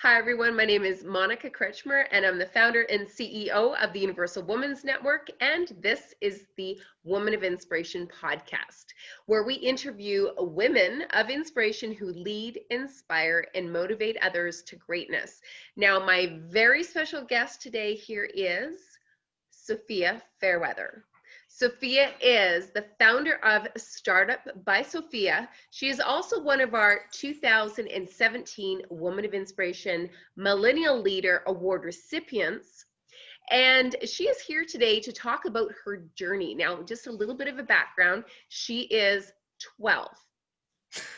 Hi, everyone. My name is Monica Kretschmer, and I'm the founder and CEO of the Universal Women's Network. And this is the Woman of Inspiration podcast, where we interview women of inspiration who lead, inspire, and motivate others to greatness. Now, my very special guest today here is Sophia Fairweather. Sophia is the founder of Startup by Sophia. She is also one of our 2017 Woman of Inspiration Millennial Leader Award recipients. And she is here today to talk about her journey. Now, just a little bit of a background. She is 12.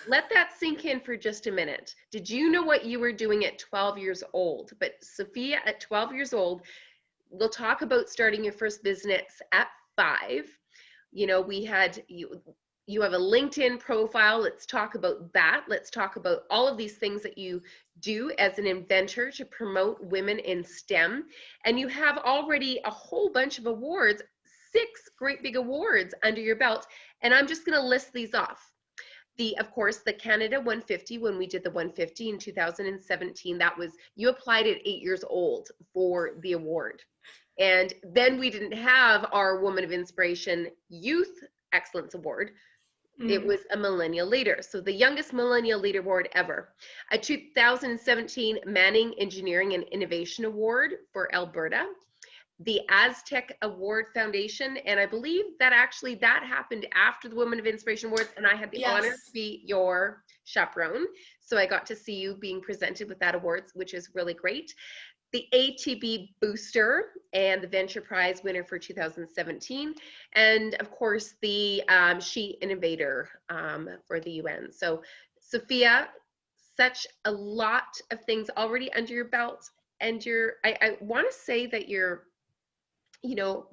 Let that sink in for just a minute. Did you know what you were doing at 12 years old? But Sophia, at 12 years old, we'll talk about starting your first business at 5. You know, we had you have a LinkedIn profile. Let's talk about that. Let's talk about all of these things that you do as an inventor to promote women in STEM. And you have already a whole bunch of awards, 6 great big awards under your belt. And I'm just going to list these off. Of course, the Canada 150, when we did the 150 in 2017, you applied at 8 years old for the award. And then we didn't have our Woman of Inspiration Youth Excellence Award. It was a Millennial Leader. So the youngest Millennial Leader Award ever. A 2017 Manning Engineering and Innovation Award for Alberta. The Aztec Award Foundation. And I believe that happened after the Woman of Inspiration Awards. And I had the honor to be your chaperone. So I got to see you being presented with that award, which is really great. The ATB Booster and the Venture Prize winner for 2017, and of course the She Innovator for the UN. So Sophia, such a lot of things already under your belt, and I want to say that you're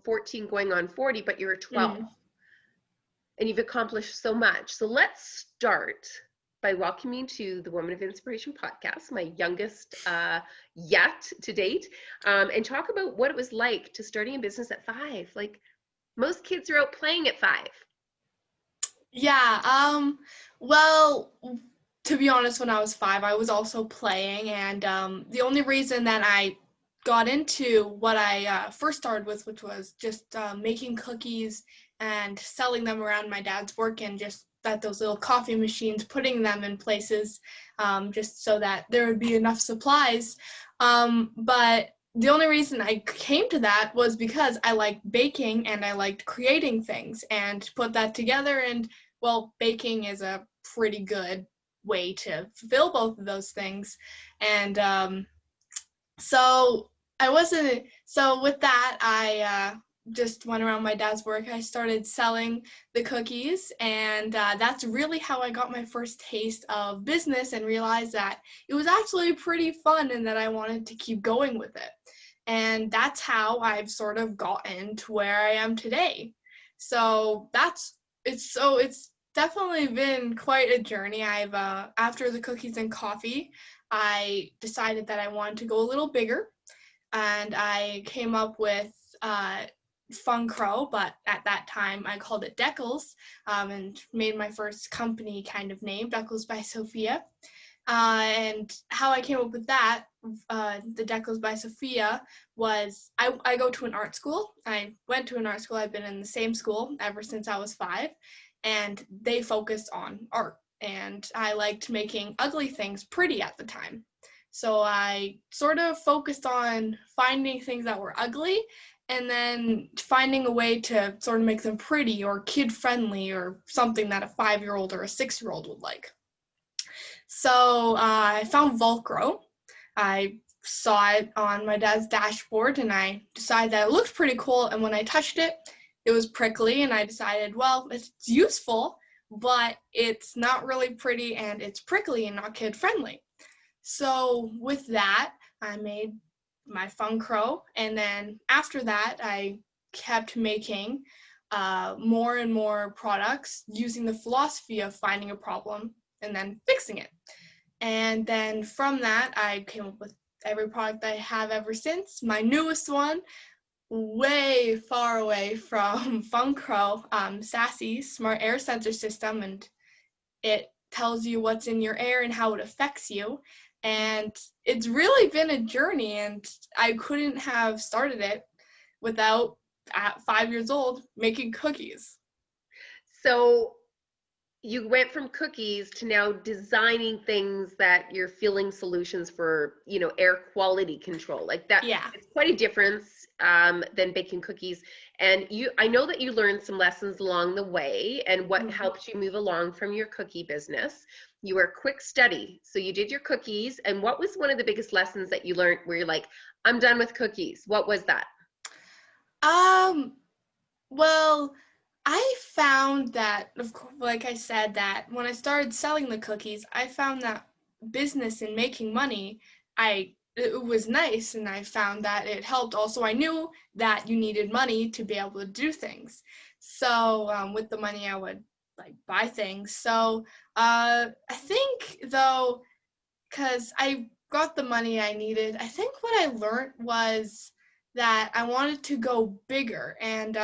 14 going on 40, but you're 12 and you've accomplished so much. So let's start by welcoming you to the Woman of Inspiration podcast, my youngest yet to date, and talk about what it was like to starting a business at 5. Like, most kids are out playing at 5. Yeah, well, to be honest, when I was 5, I was also playing, and the only reason that I got into what I first started with, which was just making cookies and selling them around my dad's work, and just at those little coffee machines, putting them in places just so that there would be enough supplies. But the only reason I came to that was because I liked baking and I liked creating things, and to put that together, and well, baking is a pretty good way to fulfill both of those things. And so with that, I just went around my dad's work. I started selling the cookies, and that's really how I got my first taste of business and realized that it was actually pretty fun and that I wanted to keep going with it. And that's how I've sort of gotten to where I am today. So it's definitely been quite a journey. I've after the cookies and coffee, I decided that I wanted to go a little bigger, and I came up with funcro, but at that time I called it decals, and made my first company kind of name, declsbysophia. And how I came up with that, the Decals by Sophia, was I go to an art school. I went to an art school. I've been in the same school ever since I was 5, and they focused on art, and I liked making ugly things pretty at the time. So I sort of focused on finding things that were ugly and then finding a way to sort of make them pretty or kid-friendly or something that a 5-year-old or a 6-year-old would like. So I found Velcro. I saw it on my dad's dashboard, and I decided that it looked pretty cool, and when I touched it, it was prickly, and I decided, well, it's useful, but it's not really pretty, and it's prickly and not kid-friendly. So with that, I made my funcro, and then after that, I kept making more and more products using the philosophy of finding a problem and then fixing it. And then from that, I came up with every product I have ever since. My newest one, way far away from funcro, SASSI, Smart Air Sensor System, and it tells you what's in your air and how it affects you. And it's really been a journey, and I couldn't have started it without, at 5 years old, making cookies. So you went from cookies to now designing things that you're filling solutions for, air quality control. Like that, Yeah. it's quite a difference than baking cookies. And I know that you learned some lessons along the way, and what helped you move along from your cookie business. You were a quick study. So you did your cookies, and what was one of the biggest lessons that you learned where you're like, I'm done with cookies? What was that? Well, I found that, of course, like I said, that when I started selling the cookies, I found that business and making money, it was nice, and I found that it helped. Also, I knew that you needed money to be able to do things. So with the money, I would like buy things. So I think though, because I got the money I needed, I think what I learned was that I wanted to go bigger, and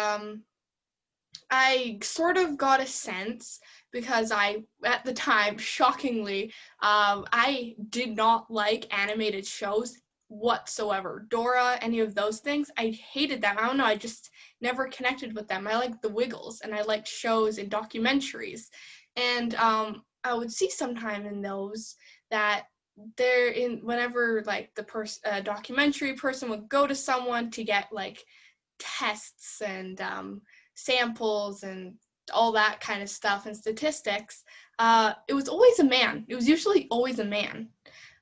I sort of got a sense, because at the time, shockingly, I did not like animated shows whatsoever. Dora, any of those things, I hated them. I don't know, I just never connected with them. I liked the Wiggles, and I liked shows and documentaries. And I would see sometime in those that whenever like the documentary person would go to someone to get like tests and samples and all that kind of stuff and statistics, it was always a man. It was usually always a man.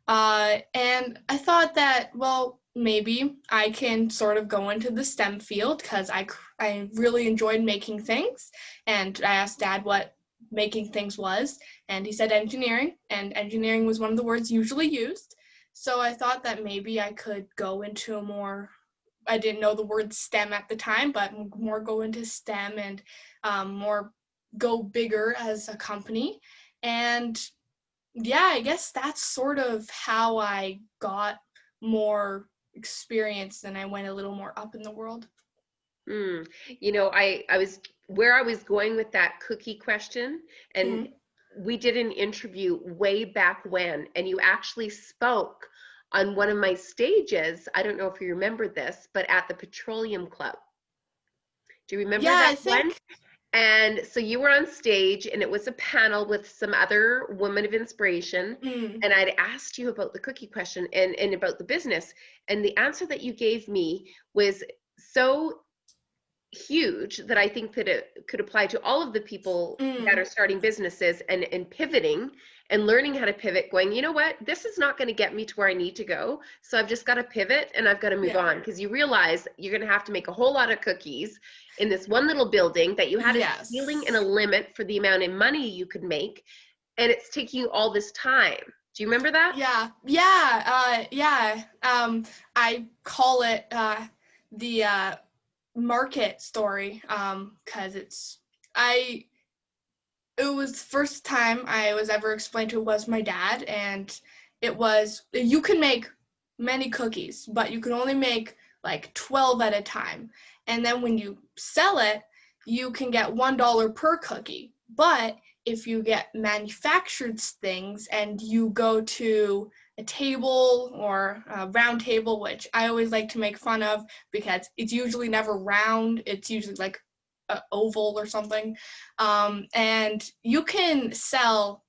And I thought that, well, maybe I can sort of go into the STEM field, because I really enjoyed making things. And I asked Dad what making things was, and he said engineering, and engineering was one of the words usually used. So I thought that maybe I could go into a more, I didn't know the word STEM at the time, but more go into STEM and more go bigger as a company. And yeah, I guess that's sort of how I got more experience, and I went a little more up in the world. I was where I was going with that cookie question, and we did an interview way back when, and you actually spoke on one of my stages. I don't know if you remember this, but at the Petroleum Club. Do you remember that one? And so you were on stage, and it was a panel with some other women of inspiration. And I'd asked you about the cookie question and about the business. And the answer that you gave me was so huge that I think that it could apply to all of the people that are starting businesses and pivoting and learning how to pivot, going, you know what, this is not going to get me to where I need to go. So I've just got to pivot, and I've got to move on, because you realize you're going to have to make a whole lot of cookies in this one little building that you had a ceiling and a limit for the amount of money you could make. And it's taking you all this time. Do you remember that? Yeah. I call it the market story, because it was the first time I was ever explained to was my dad, and it was, you can make many cookies, but you can only make like 12 at a time. And then when you sell it, you can get $1 per cookie. But if you get manufactured things and you go to a table or a round table, which I always like to make fun of because it's usually never round, it's usually like an oval or something, and you can sell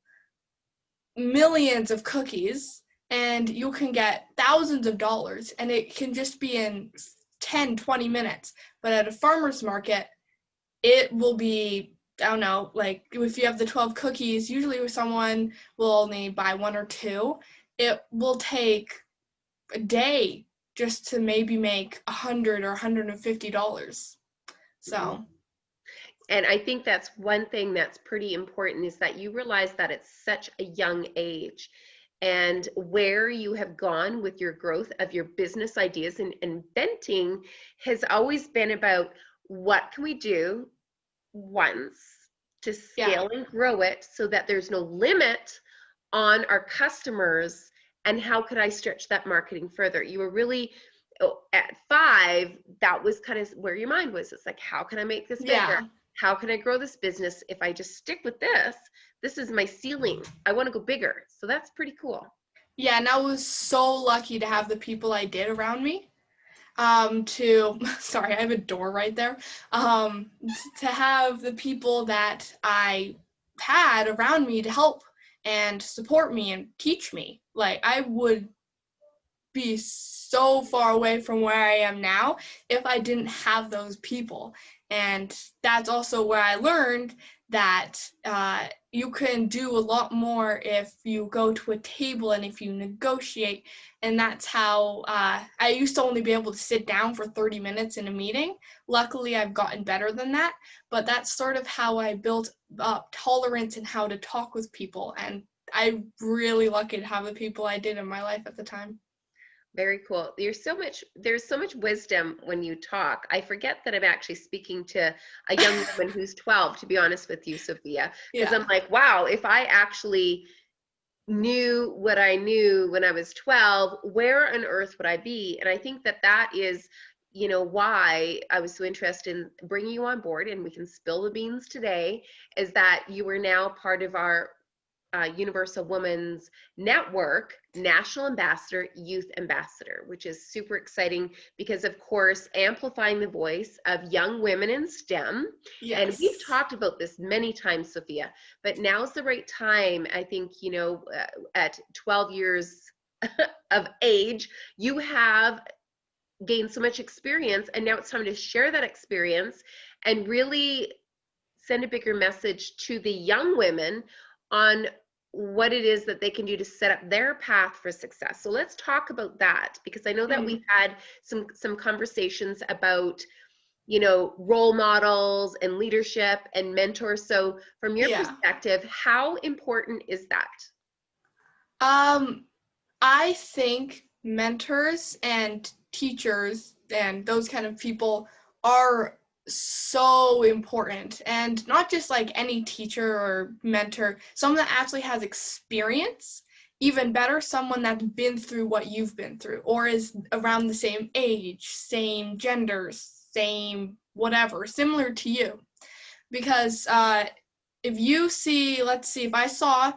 millions of cookies and you can get thousands of dollars, and it can just be in 10-20 minutes. But at a farmer's market, it will be, I don't know, like if you have the 12 cookies, usually someone will only buy 1 or 2. It will take a day just to maybe make $100 or $150. So. And I think that's one thing that's pretty important, is that you realize that it's such a young age, and where you have gone with your growth of your business ideas and inventing has always been about what can we do once to scale and grow it so that there's no limit on our customers, and how could I stretch that marketing further? You were really, at 5, that was kind of where your mind was. It's like, how can I make this bigger? How can I grow this business if I just stick with this? this is my ceiling. I want to go bigger. So that's pretty cool. Yeah, and I was so lucky to have the people I did around me. Sorry, I have a door right there. To have the people that I had around me to help and support me and teach me. Like, I would be so far away from where I am now if I didn't have those people. And that's also where I learned that you can do a lot more if you go to a table and if you negotiate. And that's how I used to only be able to sit down for 30 minutes in a meeting. Luckily, I've gotten better than that. But that's sort of how I built up tolerance and how to talk with people. And I'm really lucky to have the people I did in my life at the time. Very cool. There's so much wisdom when you talk. I forget that I'm actually speaking to a young woman who's 12, to be honest with you, Sophia, because I'm like, wow, if I actually knew what I knew when I was 12, where on earth would I be? And I think that that is, you know, why I was so interested in bringing you on board, and we can spill the beans today, is that you are now part of our Universal Women's Network National Ambassador, Youth Ambassador, which is super exciting because, of course, amplifying the voice of young women in STEM. Yes. And we've talked about this many times, Sophia, but now's the right time. I think, you know, at 12 years of age, you have gained so much experience, and now it's time to share that experience and really send a bigger message to the young women on what it is that they can do to set up their path for success. So let's talk about that, because I know that we've had some conversations about, you know, role models and leadership and mentors. So from your perspective, how important is that? I think mentors and teachers and those kind of people are so important, and not just like any teacher or mentor, someone that actually has experience. Even better, someone that's been through what you've been through or is around the same age, same gender, same whatever, similar to you. Because if you see, let's see, if I saw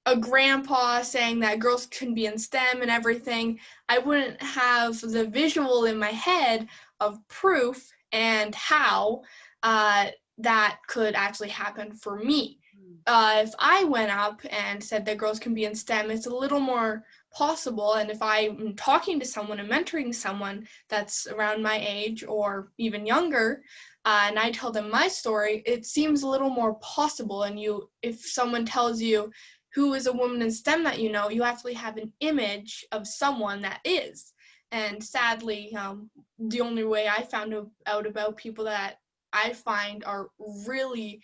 a grandpa saying that girls can be in STEM and everything, I wouldn't have the visual in my head of proof and how that could actually happen for me. If I went up and said that girls can be in STEM, it's a little more possible. And if I'm talking to someone and mentoring someone that's around my age or even younger, and I tell them my story, it seems a little more possible. And if someone tells you, who is a woman in STEM that you know, you actually have an image of someone that is. And sadly, the only way I found out about people that I find are really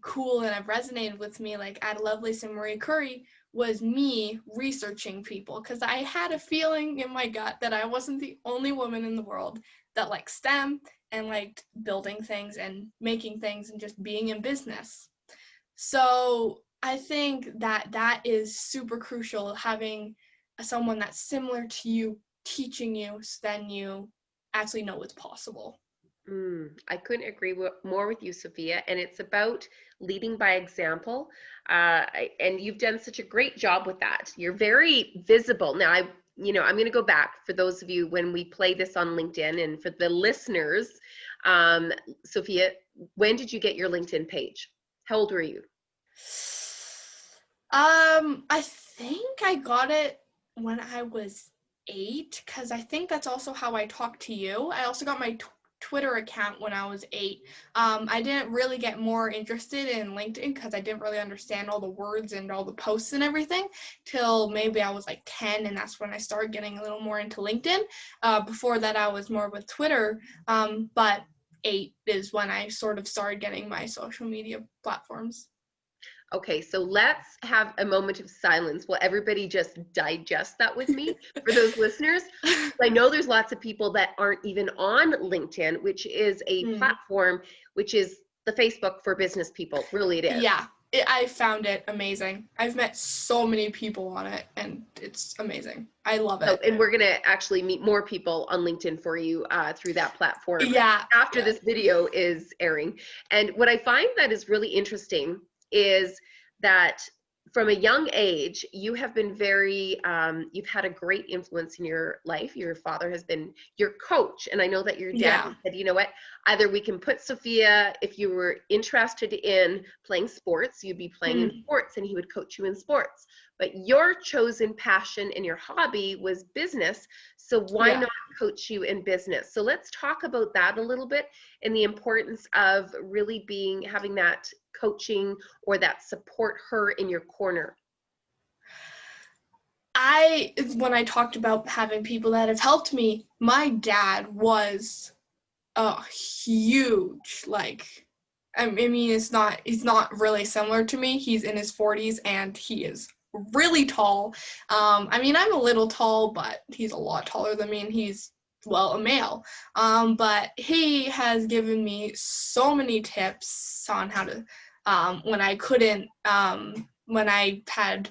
cool and have resonated with me, like Ada Lovelace and Marie Curie, was me researching people, because I had a feeling in my gut that I wasn't the only woman in the world that liked STEM and liked building things and making things and just being in business. So I think that is super crucial, having someone that's similar to you teaching you, so then you actually know what's possible. I couldn't agree more with you, Sophia. And it's about leading by example. And you've done such a great job with that. You're very visible. Now, I'm going to go back for those of you when we play this on LinkedIn, and for the listeners, Sophia, when did you get your LinkedIn page? How old were you? I think I got it when I was 8, because I think that's also how I talked to you. I also got my Twitter account when I was 8. I didn't really get more interested in LinkedIn because I didn't really understand all the words and all the posts and everything till maybe I was like 10, and that's when I started getting a little more into LinkedIn. Before that, I was more with Twitter, but 8 is when I sort of started getting my social media platforms. Okay, so let's have a moment of silence while everybody just digest that with me for those listeners. I know there's lots of people that aren't even on LinkedIn, which is a platform, which is the Facebook for business people. Really, it is. Yeah. I found it amazing. I've met so many people on it, and it's amazing. I love So, it. and we're going to actually meet more people on LinkedIn for you through that platform Yeah. after this video is airing. And what I find that is really interesting is that from a young age, you have been very, you've had a great influence in your life. Your father has been your coach. And I know that your dad Yeah. said, you know what, either we can put Sophia, if you were interested in playing sports, you'd be playing in sports and he would coach you in sports. But your chosen passion and your hobby was business. So why Yeah. not coach you in business? So let's talk about that a little bit and the importance of really having that coaching or that support her in your corner. When I talked about having people that have helped me, my dad was a huge, like, I mean, he's not really similar to me. He's in his 40s and he is really tall. I mean, I'm a little tall, but he's a lot taller than me, and he's, well, a male. But he has given me so many tips on how to, when I couldn't, when I had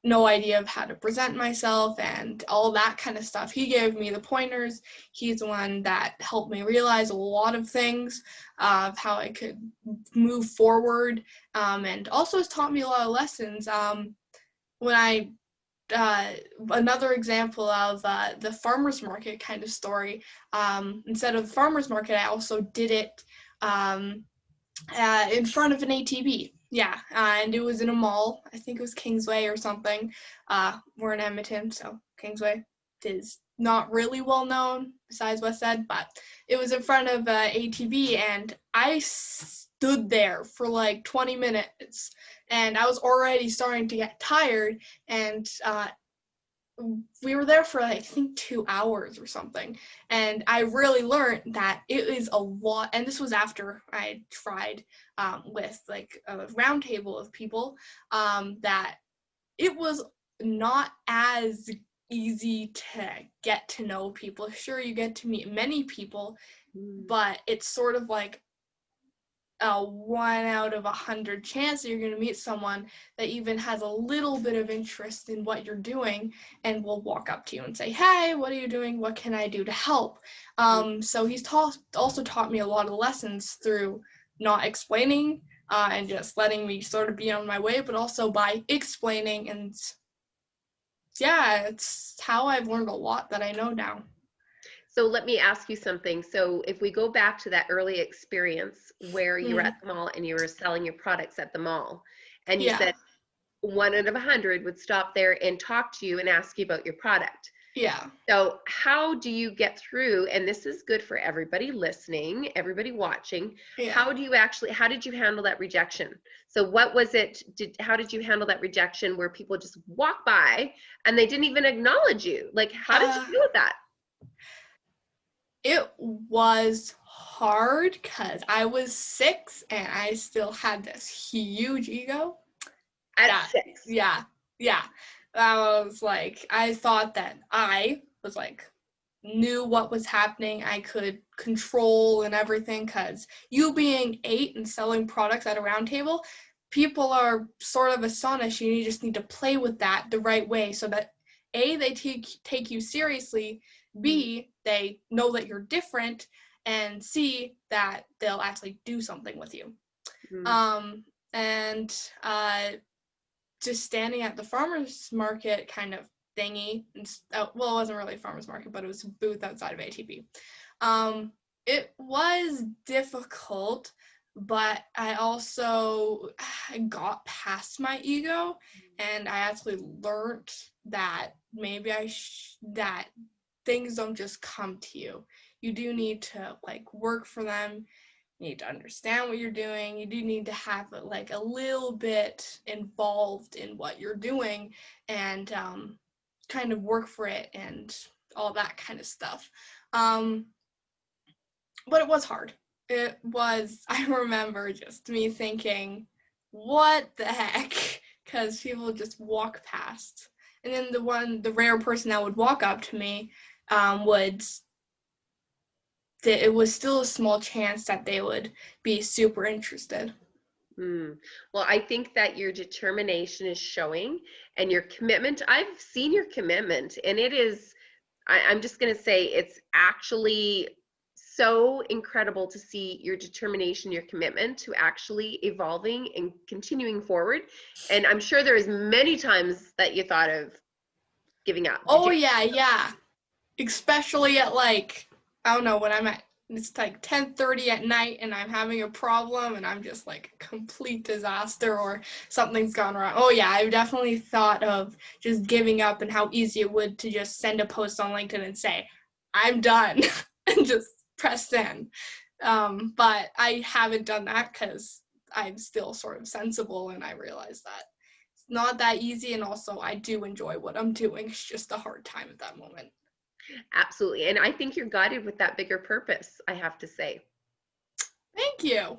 no idea of how to present myself and all that kind of stuff. He gave me the pointers. He's the one that helped me realize a lot of things of how I could move forward, and also has taught me a lot of lessons. When I Another example of the farmer's market kind of story, instead of the farmer's market, I also did it in front of an ATV. Yeah, and it was in a mall. I think it was Kingsway or something. We're in Edmonton, so Kingsway is not really well known besides West End, but it was in front of ATV, and I stood there for like 20 minutes, and I was already starting to get tired, and we were there for, I think, 2 hours or something, and I really learned that it is a lot. And this was after I tried with like a round table of people, that it was not as easy to get to know people. Sure, you get to meet many people, but it's sort of like a 1 out of 100 chance that you're going to meet someone that even has a little bit of interest in what you're doing and will walk up to you and say, hey, what are you doing? What can I do to help? So he's also taught me a lot of lessons through not explaining and just letting me sort of be on my way, but also by explaining. And yeah, it's how I've learned a lot that I know now. So let me ask you something. So if we go back to that early experience where you were at the mall and you were selling your products at the mall, and you said 1 out of 100 would stop there and talk to you and ask you about your product. Yeah. So how do you get through, and this is good for everybody listening, everybody watching, how did you handle that rejection? So what was it, how did you handle that rejection where people just walk by and they didn't even acknowledge you? Like, how did you deal with that? It was hard because I was 6 and I still had this huge ego. At 6? Yeah. I was like, I thought that I was like, knew what was happening. I could control and everything, because you being 8 and selling products at a round table, people are sort of astonished, and you just need to play with that the right way so that A, they take you seriously, B, they know that you're different, and C, that they'll actually do something with you. And just standing at the farmer's market kind of thingy, and well, it wasn't really a farmer's market, but it was a booth outside of ATV. It was difficult, but I also got past my ego, and I actually learned that maybe that things don't just come to you. You do need to like work for them. You need to understand what you're doing. You do need to have like a little bit involved in what you're doing, and kind of work for it and all that kind of stuff. But it was hard. It was, I remember just me thinking, what the heck? Because people just walk past. And then the rare person that would walk up to me it was still a small chance that they would be super interested. Mm. Well, I think that your determination is showing and your commitment. I've seen your commitment, and it is, I'm just going to say, it's actually so incredible to see your determination, your commitment to actually evolving and continuing forward. And I'm sure there's many times that you thought of giving up. Did Oh you? yeah, yeah. Especially at like, I don't know, when I'm at, it's like 10:30 at night and I'm having a problem and I'm just like a complete disaster or something's gone wrong. Oh yeah, I've definitely thought of just giving up and how easy it would to just send a post on LinkedIn and say, I'm done, and just press send. But I haven't done that because I'm still sort of sensible and I realize that it's not that easy, and also I do enjoy what I'm doing. It's just a hard time at that moment. Absolutely. And I think you're guided with that bigger purpose, I have to say. Thank you.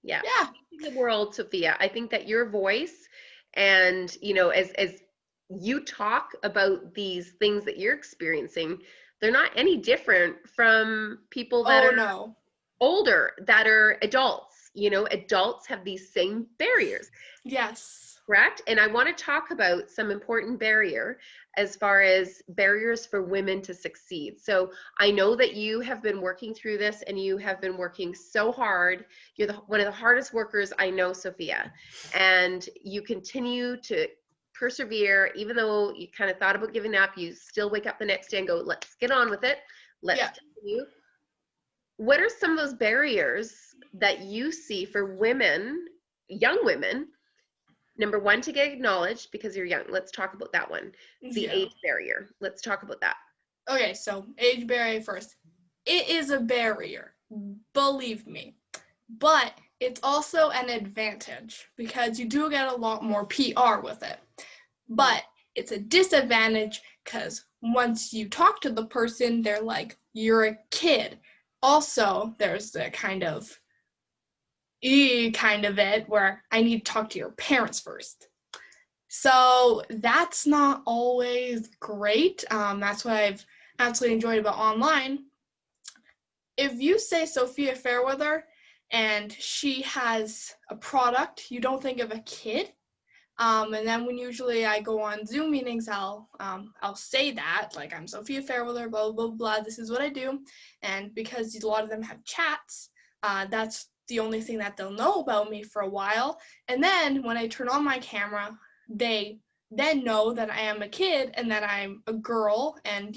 Yeah. Yeah. In the world, Sophia, I think that your voice and, you know, as you talk about these things that you're experiencing, they're not any different from people that Oh are no. older, that are adults. You know, adults have these same barriers. Yes. Correct. And I want to talk about some important barrier as far as barriers for women to succeed. So I know that you have been working through this and you have been working so hard. You're one of the hardest workers I know, Sophia. And you continue to persevere, even though you kind of thought about giving up, you still wake up the next day and go, let's get on with it. Let's Yeah. continue. What are some of those barriers that you see for women, young women? Number one, to get acknowledged because you're young. Let's talk about that one. The Yeah. age barrier. Let's talk about that. Okay, so age barrier first. It is a barrier, believe me. But it's also an advantage because you do get a lot more PR with it. But it's a disadvantage because once you talk to the person, they're like, you're a kid. Also, there's the kind of it where I need to talk to your parents first. So that's not always great. That's what I've absolutely enjoyed about online. If you say Sophia Fairweather and she has a product, you don't think of a kid. And then when usually I go on Zoom meetings, I'll say that, like, I'm Sophia Fairweather, blah, blah, blah, this is what I do. And because a lot of them have chats, that's the only thing that they'll know about me for a while. And then when I turn on my camera, they then know that I am a kid and that I'm a girl, and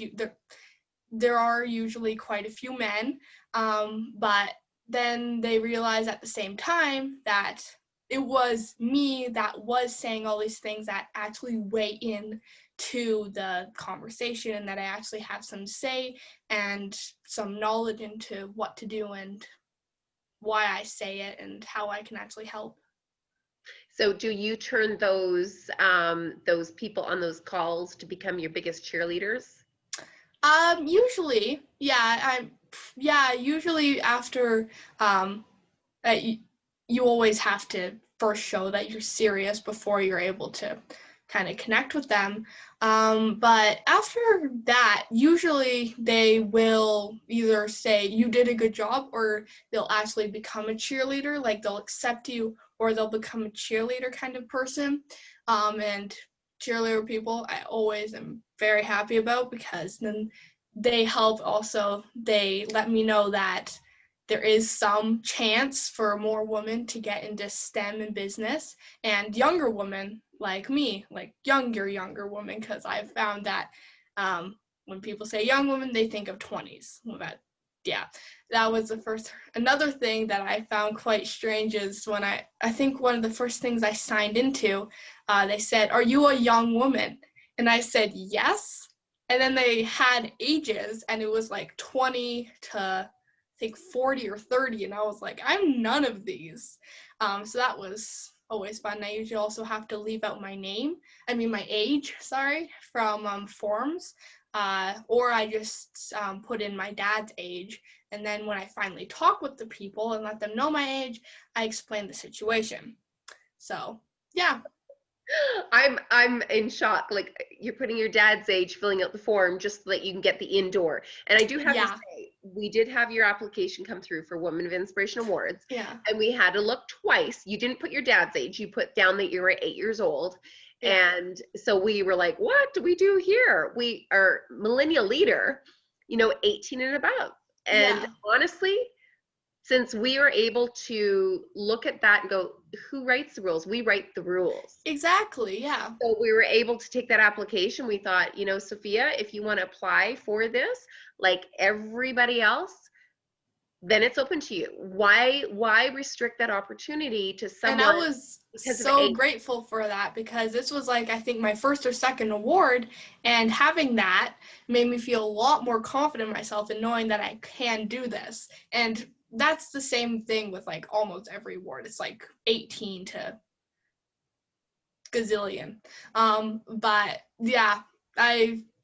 there are usually quite a few men, but then they realize at the same time that it was me that was saying all these things that actually weigh in to the conversation, and that I actually have some say and some knowledge into what to do and why I say it and how I can actually help. So do you turn those people on those calls to become your biggest cheerleaders? Usually, usually after, um, you always have to first show that you're serious before you're able to kind of connect with them. But after that, usually they will either say you did a good job, or they'll actually become a cheerleader, like they'll accept you, or they'll become a cheerleader kind of person. And cheerleader people, I always am very happy about, because then they help also, they let me know that there is some chance for more women to get into STEM and business, and younger women like me, like younger women, because I've found that when people say young women, they think of 20s. Yeah, that was another thing that I found quite strange is when I think one of the first things I signed into, they said, "Are you a young woman?" And I said, "Yes." And then they had ages, and it was like 20 to, I think, 40 or 30, and I was like, I'm none of these. So that was always fun. I usually also have to leave out my age, from forms, or I just put in my dad's age, and then when I finally talk with the people and let them know my age, I explain the situation. So, yeah. I'm in shock. Like, you're putting your dad's age, filling out the form just so that you can get the indoor. And I do have to Yeah. say, we did have your application come through for Women of Inspiration Awards. Yeah. And we had to look twice. You didn't put your dad's age. You put down that you were 8 years old. Yeah. And so we were like, what do we do here? We are millennial leader, 18 and above. And Yeah. honestly, since we were able to look at that and go, who writes the rules? We write the rules. Exactly. Yeah. So we were able to take that application. We thought, Sophia, if you want to apply for this, like everybody else, then it's open to you. Why restrict that opportunity to someone? And I was so age? grateful for that, because this was like, I think, my first or second award, and having that made me feel a lot more confident in myself and knowing that I can do this. And that's the same thing with like almost every award. It's like 18 to gazillion. But yeah,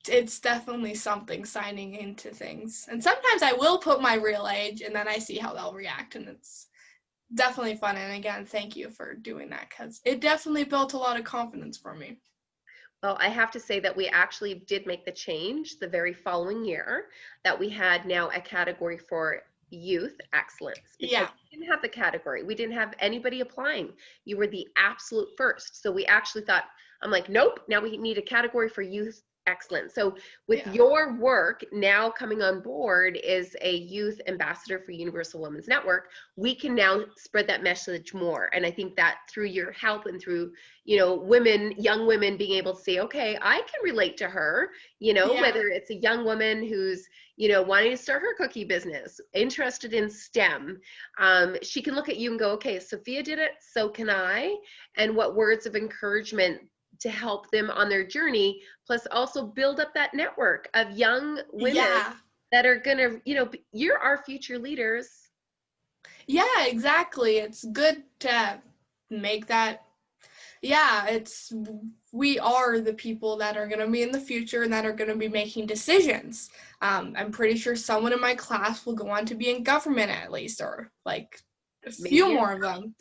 it's definitely something, signing into things. And sometimes I will put my real age and then I see how they'll react, and it's definitely fun. And again, thank you for doing that, because it definitely built a lot of confidence for me. Well, I have to say that we actually did make the change the very following year, that we had now a category for youth excellence, because Yeah. we didn't have the category. We didn't have anybody applying. You were the absolute first. So we actually thought, I'm like, nope, now we need a category for youth excellence. So with your work now coming on board as a youth ambassador for Universal Women's Network, we can now spread that message more. And I think that through your help and through, women, young women being able to say, okay, I can relate to her, whether it's a young woman who's, wanting to start her cookie business, interested in STEM, she can look at you and go, okay, Sophia did it, so can I. And what words of encouragement to help them on their journey, plus also build up that network of young women that are gonna, you're our future leaders. Yeah, exactly. It's good to make that. Yeah, we are the people that are going to be in the future and that are going to be making decisions. I'm pretty sure someone in my class will go on to be in government, at least, or like a few more of them.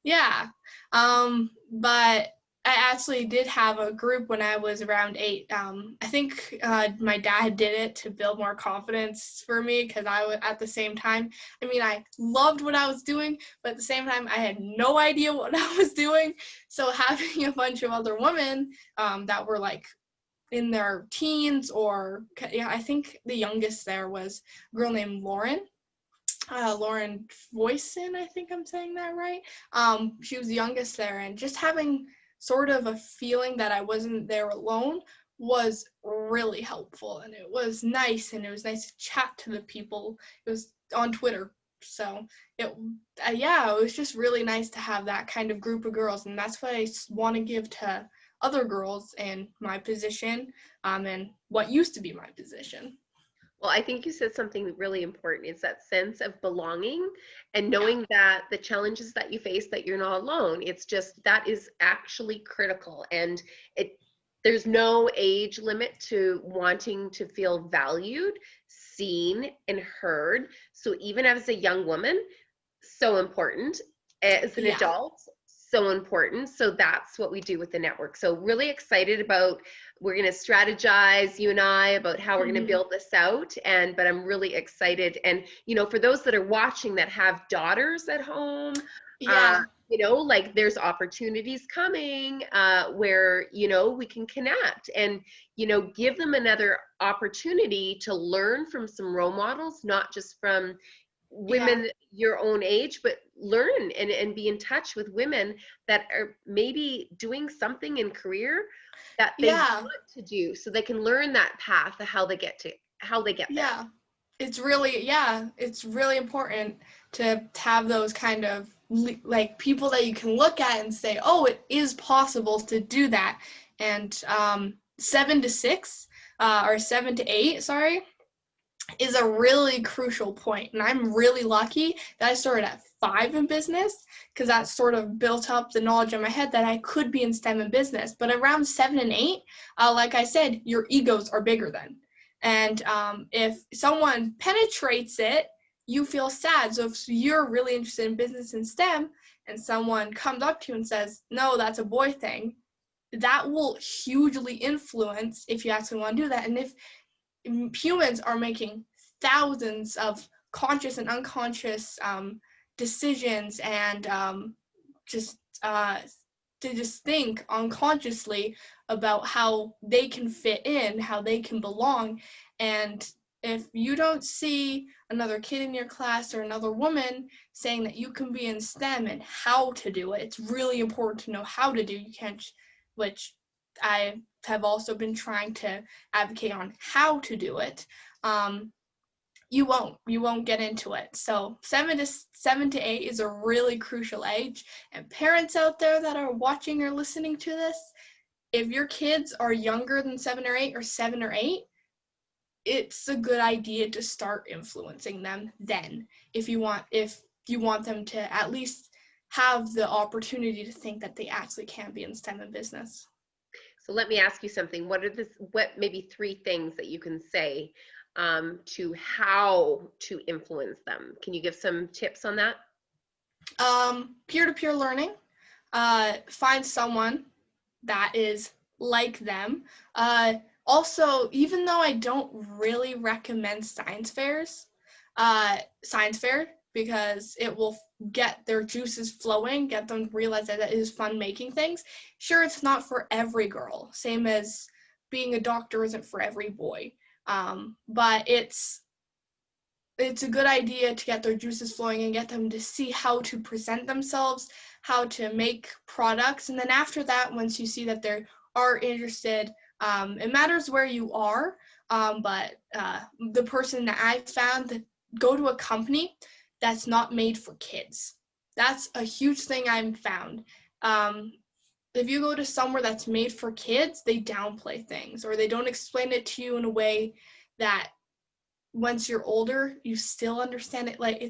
Yeah. But I actually did have a group when I was around 8. I think my dad did it to build more confidence for me, because I was at the same time. I mean, I loved what I was doing, but at the same time, I had no idea what I was doing. So having a bunch of other women that were like in their teens, or I think the youngest there was a girl named Lauren Voisin, I think I'm saying that right. She was the youngest there, and just having sort of a feeling that I wasn't there alone was really helpful, and it was nice, and it was nice to chat to the people. It was on Twitter, so it was just really nice to have that kind of group of girls, and that's what I want to give to other girls in my position, and what used to be my position. Well, I think you said something really important. It's that sense of belonging and knowing that the challenges that you face, that you're not alone. It's just, that is actually critical. And there's no age limit to wanting to feel valued, seen, and heard. So even as a young woman, so important. As an adult, so important. So that's what we do with the network. So really excited about, we're going to strategize, you and I, about how we're going to build this out. But I'm really excited. And, for those that are watching that have daughters at home, like there's opportunities coming where, we can connect and, give them another opportunity to learn from some role models, not just from women your own age, but learn and be in touch with women that are maybe doing something in career that they want to do, so they can learn that path of how they get there. It's really important to have those kind of like people that you can look at and say, oh, it is possible to do that. And 7 to 6 or 7 to 8, is a really crucial point. And I'm really lucky that I started at 5 in business, because that sort of built up the knowledge in my head that I could be in STEM and business. But around 7 and 8, like I said, your egos are bigger then. And if someone penetrates it, you feel sad. So if you're really interested in business and STEM and someone comes up to you and says, no, that's a boy thing, that will hugely influence if you actually want to do that. And if humans are making thousands of conscious and unconscious decisions, and to just think unconsciously about how they can fit in, how they can belong. And if you don't see another kid in your class or another woman saying that you can be in STEM and how to do it, it's really important to know how to do. You can't, which I have also been trying to advocate on how to do it. You won't get into it. So 7 to 8 is a really crucial age. And parents out there that are watching or listening to this, if your kids are younger than 7 or 8 or 7 or 8, it's a good idea to start influencing them then, if you want them to at least have the opportunity to think that they actually can be in STEM and business. So let me ask you something. What maybe 3 things that you can say to how to influence them? Can you give some tips on that? Peer-to-peer learning. Find someone that is like them. Also, even though I don't really recommend science fair, because it will get their juices flowing, get them to realize that it is fun making things. Sure, it's not for every girl, same as being a doctor isn't for every boy. But it's a good idea to get their juices flowing and get them to see how to present themselves, how to make products. And then after that, once you see that they are interested, it matters where you are, but the person that I found, that go to a company that's not made for kids. That's a huge thing I've found. If you go to somewhere that's made for kids, they downplay things, or they don't explain it to you in a way that once you're older, you still understand it. Like,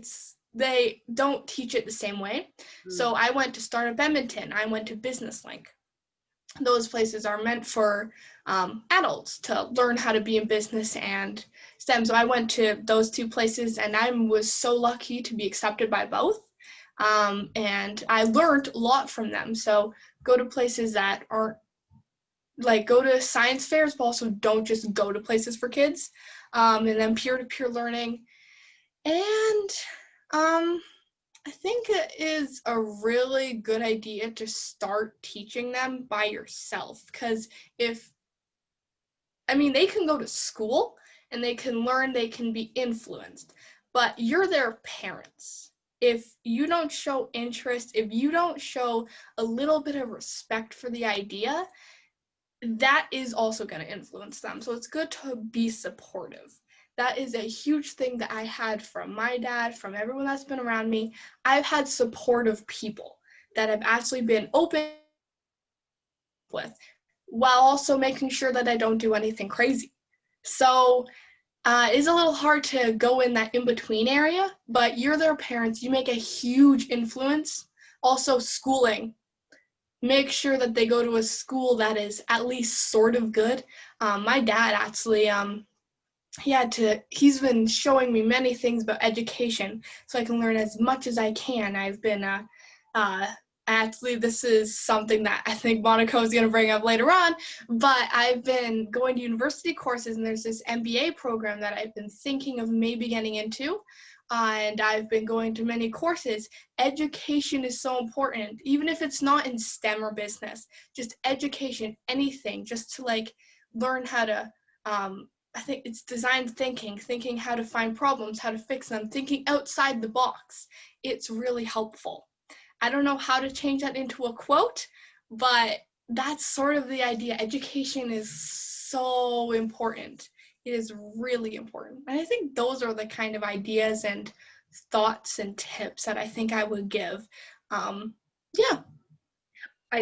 they don't teach it the same way. So I went to Startup Edmonton. I went to Business Link. Those places are meant for adults to learn how to be in business and STEM. So I went to those 2 places, and I was so lucky to be accepted by both. And I learned a lot from them. So go to places that aren't, like, go to science fairs, but also don't just go to places for kids. And then peer-to-peer learning. And I think it is a really good idea to start teaching them by yourself, because they can go to school and they can learn, they can be influenced, but you're their parents. If you don't show interest, if you don't show a little bit of respect for the idea, that is also going to influence them. So it's good to be supportive. That is a huge thing that I had from my dad, from everyone that's been around me. I've had supportive people that have actually been open with, while also making sure that I don't do anything crazy. So it's a little hard to go in that in-between area, but you're their parents. You make a huge influence. Also, schooling. Make sure that they go to a school that is at least sort of good. My dad actually, he's been showing me many things about education so I can learn as much as I can. I've been, actually, this is something that I think Monica is going to bring up later on, but I've been going to university courses, and there's this MBA program that I've been thinking of maybe getting into. And I've been going to many courses. Education is so important, even if it's not in STEM or business, just education, anything, just to learn how to, I think it's design thinking how to find problems, how to fix them, thinking outside the box. It's really helpful. I don't know how to change that into a quote, but that's sort of the idea. Education is so important. It is really important. And I think those are the kind of ideas and thoughts and tips that I think I would give.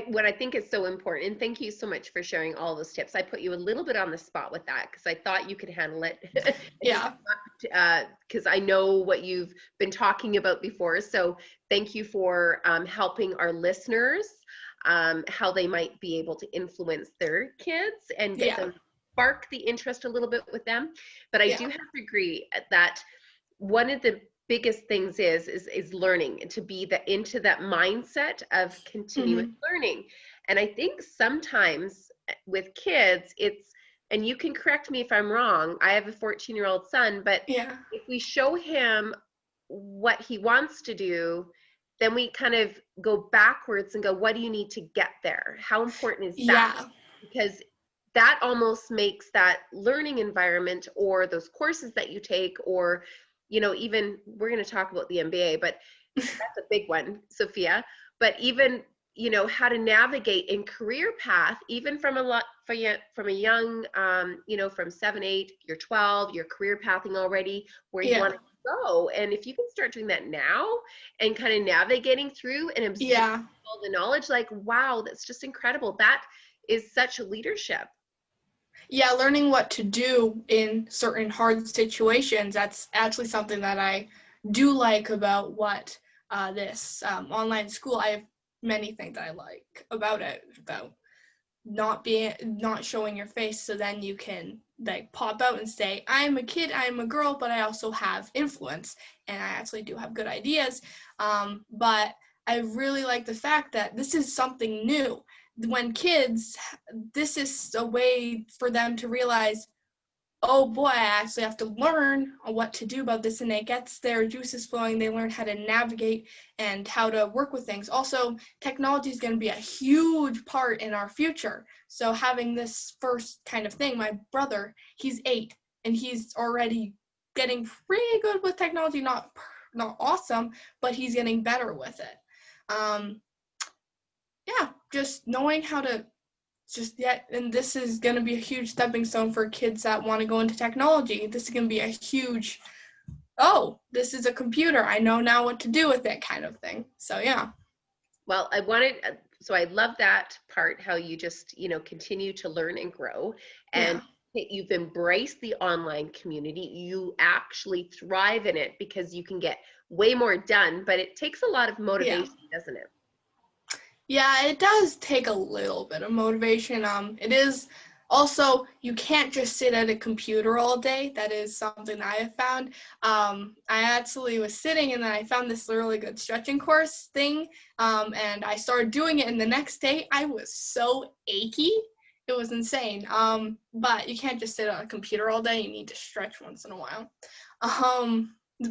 What I think is so important, and thank you so much for sharing all those tips. I put you a little bit on the spot with that because I thought you could handle it. Yeah. Because I know what you've been talking about before. So thank you for helping our listeners how they might be able to influence their kids and get them, spark the interest a little bit with them. But I do have to agree that one of the biggest things is learning, and to be into that mindset of continuous learning. And I think sometimes with kids, and you can correct me if I'm wrong, I have a 14-year-old son, but Yeah. if we show him what he wants to do, then we kind of go backwards and go, what do you need to get there? How important is that? Yeah. Because that almost makes that learning environment, or those courses that you take, or, you know, even we're going to talk about the MBA, but that's a big one, Sophia. But even, you know, how to navigate in career path, even from a young, you know, from 7, 8, you're 12, you're career pathing already, where you Yeah. want to go. And if you can start doing that now and kind of navigating through and absorbing Yeah. all the knowledge, like, wow, that's just incredible. That is such a leadership. Yeah, learning what to do in certain hard situations, that's actually something that I do like about what this online school. I have many things I like about it, about not showing your face, so then you can like pop out and say, I'm a kid, I'm a girl, but I also have influence and I actually do have good ideas. But I really like the fact that this is something new. When kids, this is a way for them to realize, oh boy, I actually have to learn what to do about this, and it gets their juices flowing. They learn how to navigate and how to work with things. Also, technology is going to be a huge part in our future. So having this first kind of thing, my brother, he's 8, and he's already getting pretty good with technology. Not awesome, but he's getting better with it. Yeah, just knowing how to and this is going to be a huge stepping stone for kids that want to go into technology. This is going to be a huge, oh, this is a computer, I know now what to do with it kind of thing. So yeah. Well, so I love that part, how you just, you know, continue to learn and grow, and you've embraced the online community. You actually thrive in it because you can get way more done, but it takes a lot of motivation, doesn't it? Yeah, it does take a little bit of motivation. It is also, you can't just sit at a computer all day. That is something I have found. I actually was sitting, and then I found this really good stretching course thing, and I started doing it, and the next day I was so achy. It was insane. But you can't just sit on a computer all day. You need to stretch once in a while.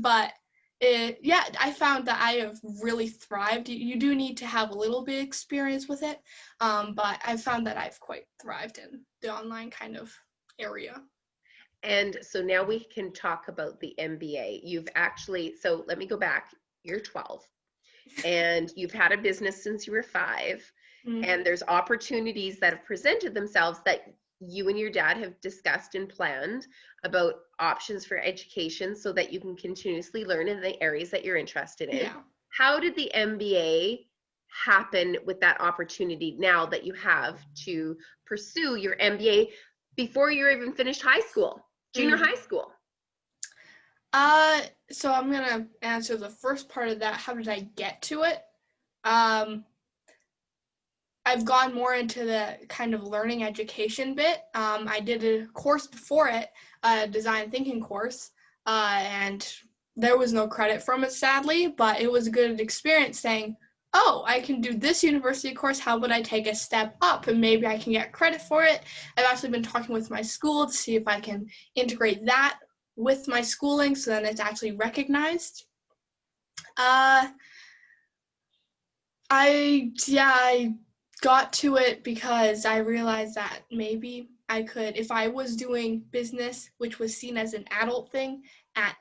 But I found that I have really thrived. You do need to have a little bit of experience with it, but I found that I've quite thrived in the online kind of area. And so now we can talk about the MBA. So let me go back. You're 12, and you've had a business since you were 5, and there's opportunities that have presented themselves that you and your dad have discussed and planned about options for education so that you can continuously learn in the areas that you're interested in. Yeah. How did the MBA happen with that opportunity now that you have to pursue your MBA before you're even finished high school, junior high school? So I'm gonna answer the first part of that. How did I get to it? I've gone more into the kind of learning education bit. I did a course before it, a design thinking course, and there was no credit from it, sadly, but it was a good experience saying, oh, I can do this university course, how would I take a step up and maybe I can get credit for it. I've actually been talking with my school to see if I can integrate that with my schooling so then it's actually recognized. I got to it because I realized that maybe I could, if I was doing business, which was seen as an adult thing as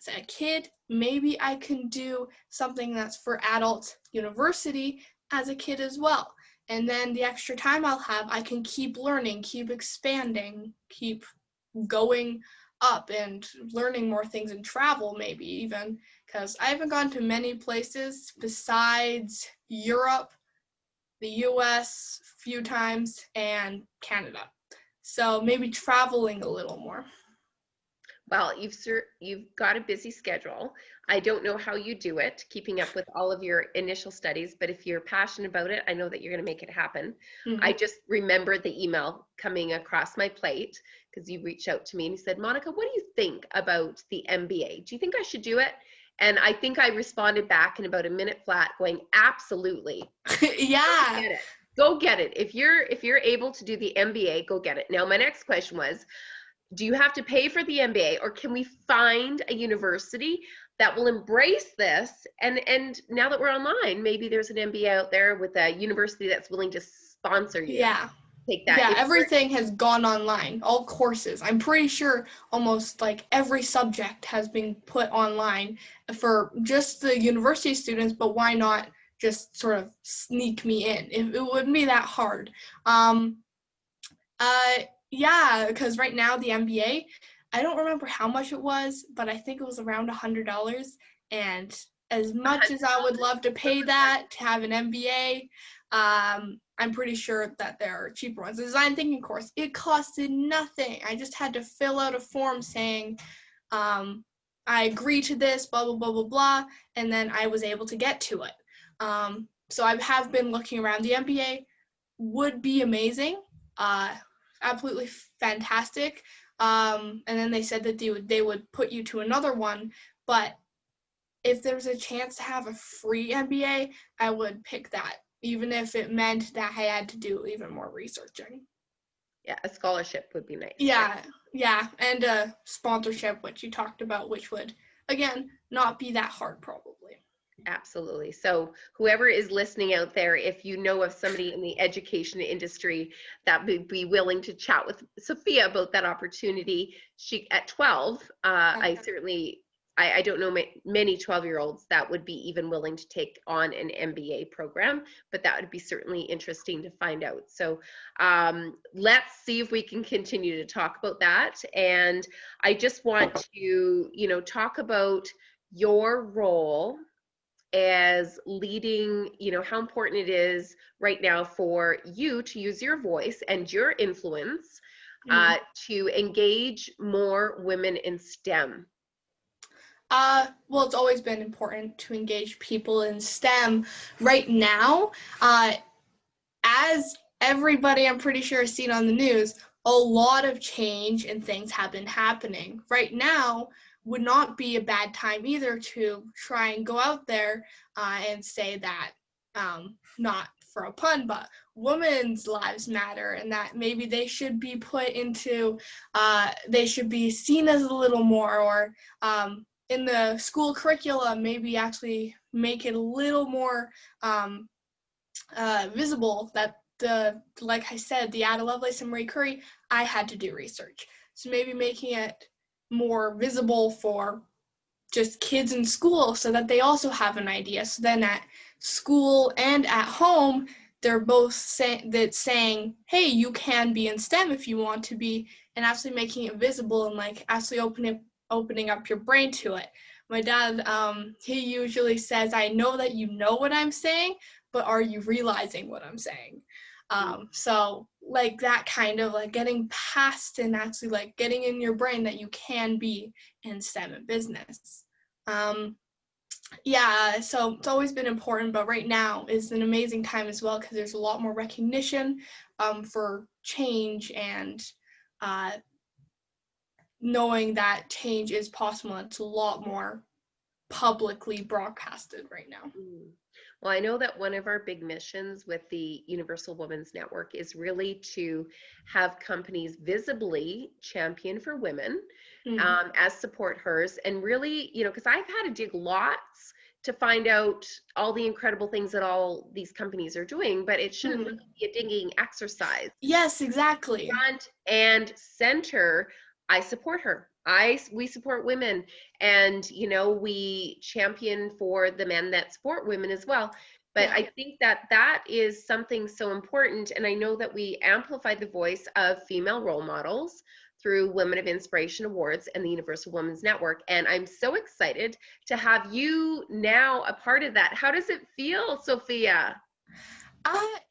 a kid, maybe I can do something that's for adult university as a kid as well. And then the extra time I'll have, I can keep learning, keep expanding, keep going up and learning more things and travel maybe even, because I haven't gone to many places besides Europe, the US a few times, and Canada. So maybe traveling a little more. Well, you've got a busy schedule. I don't know how you do it, keeping up with all of your initial studies, but if you're passionate about it, I know that you're going to make it happen. I just remembered the email coming across my plate because you reached out to me and you said, Monica, what do you think about the MBA? Do you think I should do it? And I think I responded back in about a minute flat going, absolutely. Yeah. Get it. Go get it. If you're able to do the MBA, go get it. Now, my next question was, do you have to pay for the MBA, or can we find a university that will embrace this? And now that we're online, maybe there's an MBA out there with a university that's willing to sponsor you. Yeah. Take that. Yeah, everything has gone online. All courses. I'm pretty sure almost like every subject has been put online for just the university students, but why not just sort of sneak me in? It wouldn't be that hard. Yeah, because right now the MBA, I don't remember how much it was, but I think it was around $100. And as much as I would love to pay that to have an MBA, I'm pretty sure that there are cheaper ones. The design thinking course, it costed nothing. I just had to fill out a form saying, I agree to this, blah, blah, blah, blah, blah, and then I was able to get to it. So I have been looking around. The MBA would be amazing, absolutely fantastic. And then they said that they would put you to another one, but if there's a chance to have a free MBA, I would pick that, even if it meant that I had to do even more researching. Yeah, a scholarship would be nice. Yeah, right? Yeah, and a sponsorship, which you talked about, which would, again, not be that hard probably. Absolutely. So whoever is listening out there, if you know of somebody in the education industry that would be willing to chat with Sophia about that opportunity, she at 12, I don't know many 12-year-olds that would be even willing to take on an MBA program, but that would be certainly interesting to find out. So let's see if we can continue to talk about that. And I just want to, talk about your role as leading, how important it is right now for you to use your voice and your influence to engage more women in STEM. Well, it's always been important to engage people in STEM. Right now, as everybody I'm pretty sure has seen on the news, a lot of change and things have been happening. Right now would not be a bad time either to try and go out there and say that, not for a pun, but women's lives matter, and that maybe they should be put into, they should be seen as a little more, or in the school curriculum, maybe actually make it a little more visible that like I said, the Ada Lovelace and Marie Curie, I had to do research. So maybe making it more visible for just kids in school so that they also have an idea. So then at school and at home, they're both saying, hey, you can be in STEM if you want to be, and actually making it visible and like actually opening up your brain to it. My dad, he usually says, I know that you know what I'm saying, but are you realizing what I'm saying? So like that kind of like getting past and actually like getting in your brain that you can be in STEM and business. Yeah, so it's always been important, but right now is an amazing time as well because there's a lot more recognition for change and knowing that change is possible. It's a lot more publicly broadcasted right now. Well, I know that one of our big missions with the Universal Women's Network is really to have companies visibly champion for women as support hers, and really, because I've had to dig lots to find out all the incredible things that all these companies are doing, but it shouldn't really be a digging exercise. Yes, exactly. Front and center, I support her. We support women, and we champion for the men that support women as well. But I think that is something so important, and I know that we amplify the voice of female role models through Women of Inspiration Awards and the Universal Women's Network, and I'm so excited to have you now a part of that. How does it feel, Sophia?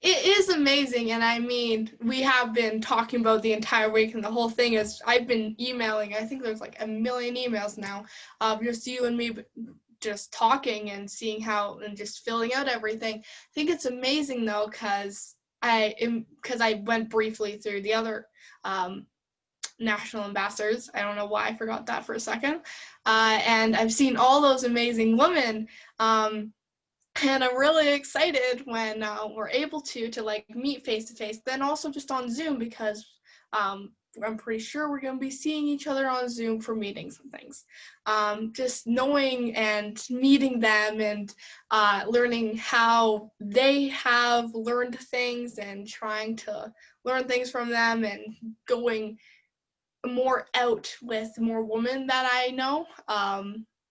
It is amazing, and I mean, we have been talking about the entire week, and the whole thing is I've been emailing. I think there's like 1 million emails now of just you and me just talking and seeing how and just filling out everything. I think it's amazing though, because I went briefly through the other national ambassadors. I don't know why I forgot that for a second, and I've seen all those amazing women. And I'm really excited when we're able to like meet face to face, then also just on Zoom, because I'm pretty sure we're going to be seeing each other on Zoom for meetings and things. Just knowing and meeting them and learning how they have learned things and trying to learn things from them and going more out with more women that I know.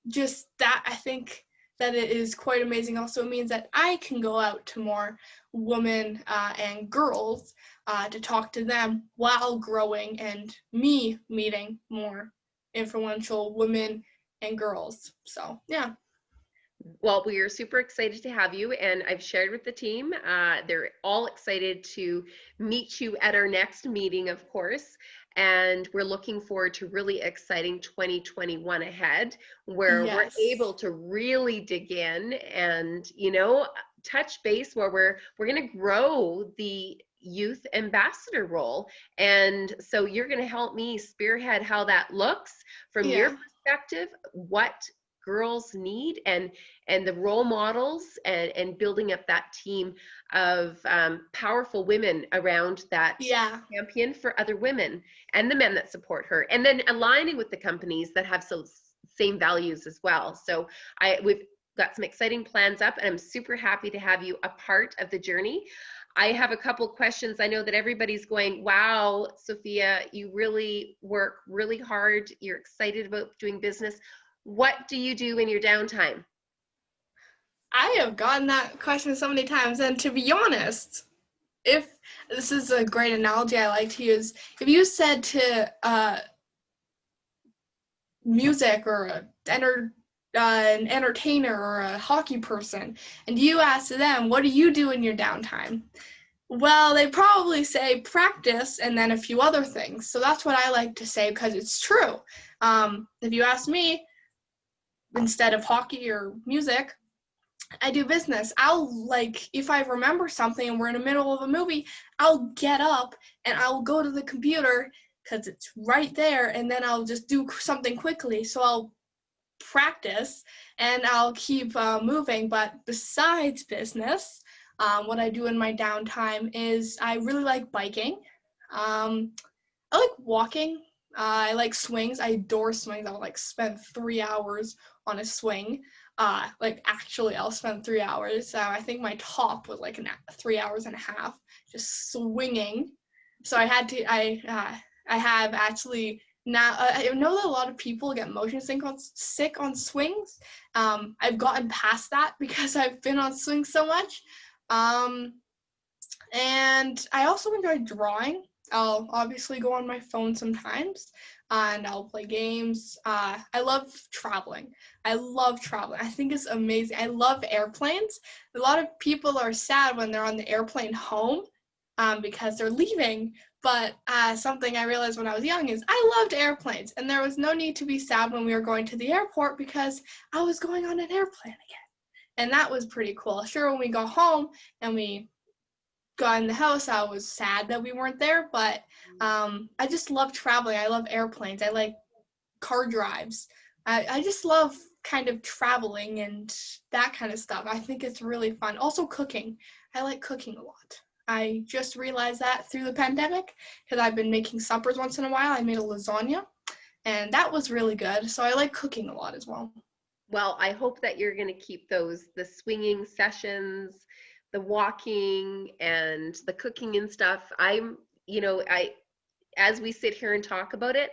Just that, I think that it is quite amazing. Also, it means that I can go out to more women and girls to talk to them while growing, and me meeting more influential women and girls. So, yeah. Well, we are super excited to have you, and I've shared with the team. They're all excited to meet you at our next meeting, of course. And we're looking forward to really exciting 2021 ahead, where we're Yes. able to really dig in and, touch base, where we're going to grow the youth ambassador role. And so you're going to help me spearhead how that looks from your Yeah. perspective, what girls need, and the role models, and building up that team of powerful women around that Yeah. champion for other women and the men that support her, and then aligning with the companies that have same values as well. So we've got some exciting plans up, and I'm super happy to have you a part of the journey. I have a couple questions. I know that everybody's going, wow, Sophia, you really work really hard. You're excited about doing business. What do you do in your downtime? I have gotten that question so many times, and to be honest, if this is a great analogy I like to use, if you said to music or an entertainer or a hockey person, and you ask them, what do you do in your downtime? Well, they probably say practice and then a few other things. So that's what I like to say, because it's true. If you ask me, instead of hockey or music, I do business. If I remember something and we're in the middle of a movie, I'll get up and I'll go to the computer because it's right there, and then I'll just do something quickly. So I'll practice and I'll keep moving. But besides business, what I do in my downtime is I really like biking. I like walking. I like swings. I adore swings. I'll spend 3 hours on a swing. Actually, I'll spend 3 hours. I think my top was 3 hours and a half just swinging. So I have actually now. I know that a lot of people get motion sick on swings. I've gotten past that because I've been on swings so much. And I also enjoy drawing. I'll obviously go on my phone sometimes, and I'll play games. I love traveling. I think it's amazing. I love airplanes. A lot of people are sad when they're on the airplane home because they're leaving. But something I realized when I was young is I loved airplanes, and there was no need to be sad when we were going to the airport because I was going on an airplane again. And that was pretty cool. Sure, when we got home and we got in the house, I was sad that we weren't there, but I just love traveling. I love airplanes. I like car drives. I just love kind of traveling and that kind of stuff. I think it's really fun. Also cooking. I like cooking a lot. I just realized that through the pandemic because I've been making suppers once in a while. I made a lasagna, and that was really good. So I like cooking a lot as well. Well, I hope that you're going to keep the swinging sessions, the walking, and the cooking and stuff. As we sit here and talk about it,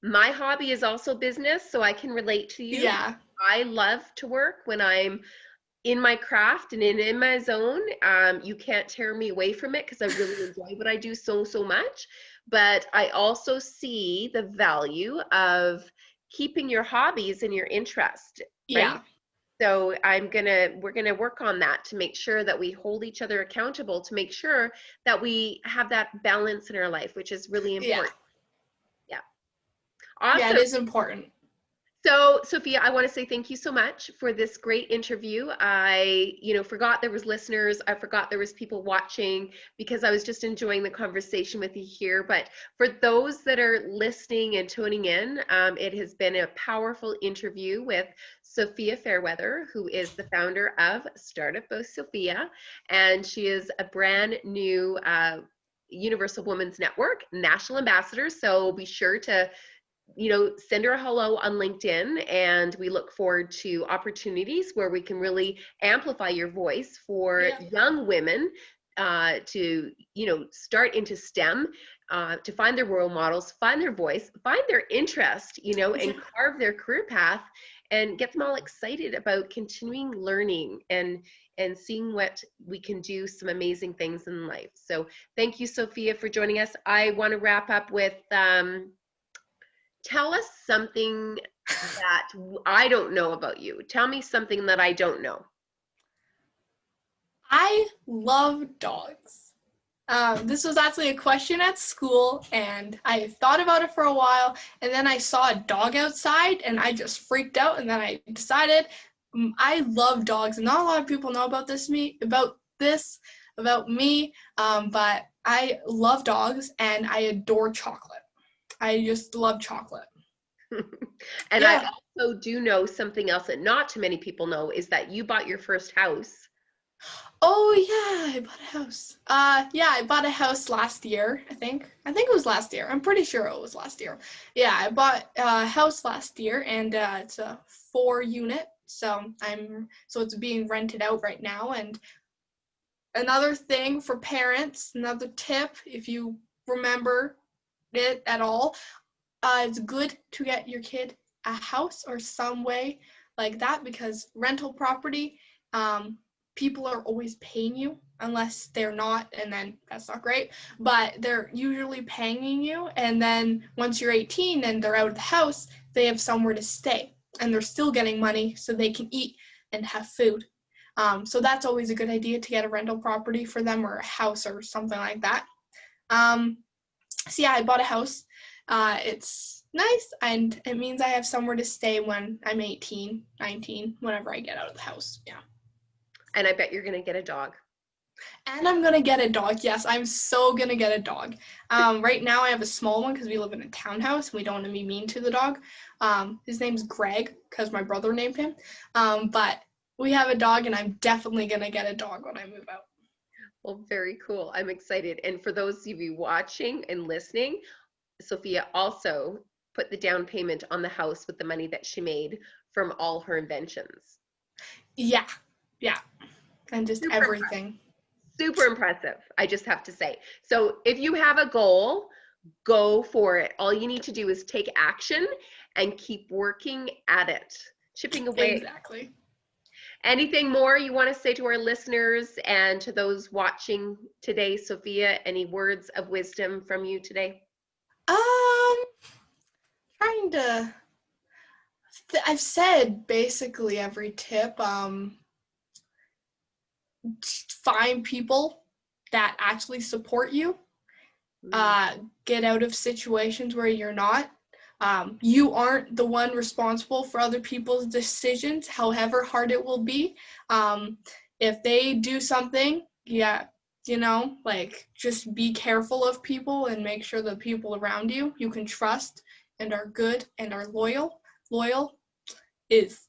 my hobby is also business, so I can relate to you. Yeah. I love to work when I'm in my craft and in my zone. You can't tear me away from it because I really enjoy what I do so much. But I also see the value of keeping your hobbies and your interest, right? Yeah. So we're gonna work on that to make sure that we hold each other accountable, to make sure that we have that balance in our life, which is really important. Yeah. Yeah, Awesome. it is important. So, Sophia, I want to say thank you so much for this great interview. I, forgot there was listeners. I forgot there was people watching because I was just enjoying the conversation with you here. But for those that are listening and tuning in, it has been a powerful interview with Sophia Fairweather, who is the founder of Startup by Sophia, and she is a brand new Universal Women's Network national ambassador. So be sure to send her a hello on LinkedIn, and we look forward to opportunities where we can really amplify your voice for young women to, start into STEM, to find their role models, find their voice, find their interest, and carve their career path and get them all excited about continuing learning and seeing what we can do some amazing things in life. So thank you, Sophia, for joining us. I want to wrap up with, tell us something that I don't know about you. Tell me something that I don't know. I love dogs. This was actually a question at school, and I thought about it for a while, and then I saw a dog outside, and I just freaked out, and then I decided I love dogs, and not a lot of people know about me, but I love dogs, and I adore chocolate. I just love chocolate. And I also do know something else that not too many people know is that you bought your first house. Oh yeah, I bought a house. I bought a house last year, I think. I think it was last year. I'm pretty sure it was last year. Yeah, I bought a house last year, and it's a 4-unit. So it's being rented out right now. And another thing for parents, another tip, if you remember it at all, it's good to get your kid a house or some way like that, because rental property, people are always paying you unless they're not, and then that's not great, but they're usually paying you, and then once you're 18 and they're out of the house, they have somewhere to stay, and they're still getting money so they can eat and have food. So that's always a good idea, to get a rental property for them, or a house or something like that. So yeah, I bought a house. It's nice, and it means I have somewhere to stay when I'm 18, 19, whenever I get out of the house. Yeah. And I bet you're going to get a dog. And I'm going to get a dog. Yes, I'm so going to get a dog. Right now I have a small one because we live in a townhouse and we don't want to be mean to the dog. His name's Greg because my brother named him. But we have a dog, and I'm definitely going to get a dog when I move out. Well, very cool. I'm excited. And for those of you watching and listening, Sophia also put the down payment on the house with the money that she made from all her inventions. Yeah. And just super everything. Super impressive, I just have to say. So if you have a goal, go for it. All you need to do is take action and keep working at it, chipping away. Exactly. Anything more you want to say to our listeners and to those watching today, Sophia? Any words of wisdom from you today? I've said basically every tip. Find people that actually support you. Get out of situations where you're not. You aren't the one responsible for other people's decisions, however hard it will be. If they do something, just be careful of people and make sure the people around you can trust and are good and are loyal. Loyal is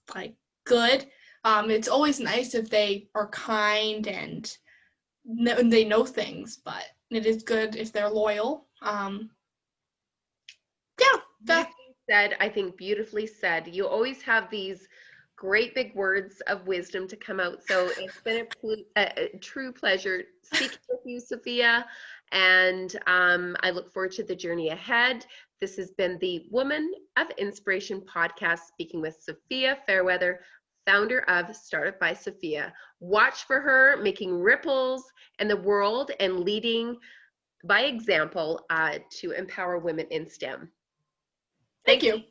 good. It's always nice if they are kind and they know things, but it is good if they're loyal. I think beautifully said. You always have these great big words of wisdom to come out. So it's been a true pleasure speaking with you, Sophia, and I look forward to the journey ahead. This has been the Woman of Inspiration podcast, speaking with Sophia Fairweather, founder of Startup by Sophia. Watch for her making ripples in the world and leading by example to empower women in STEM. Thank you. Sophia.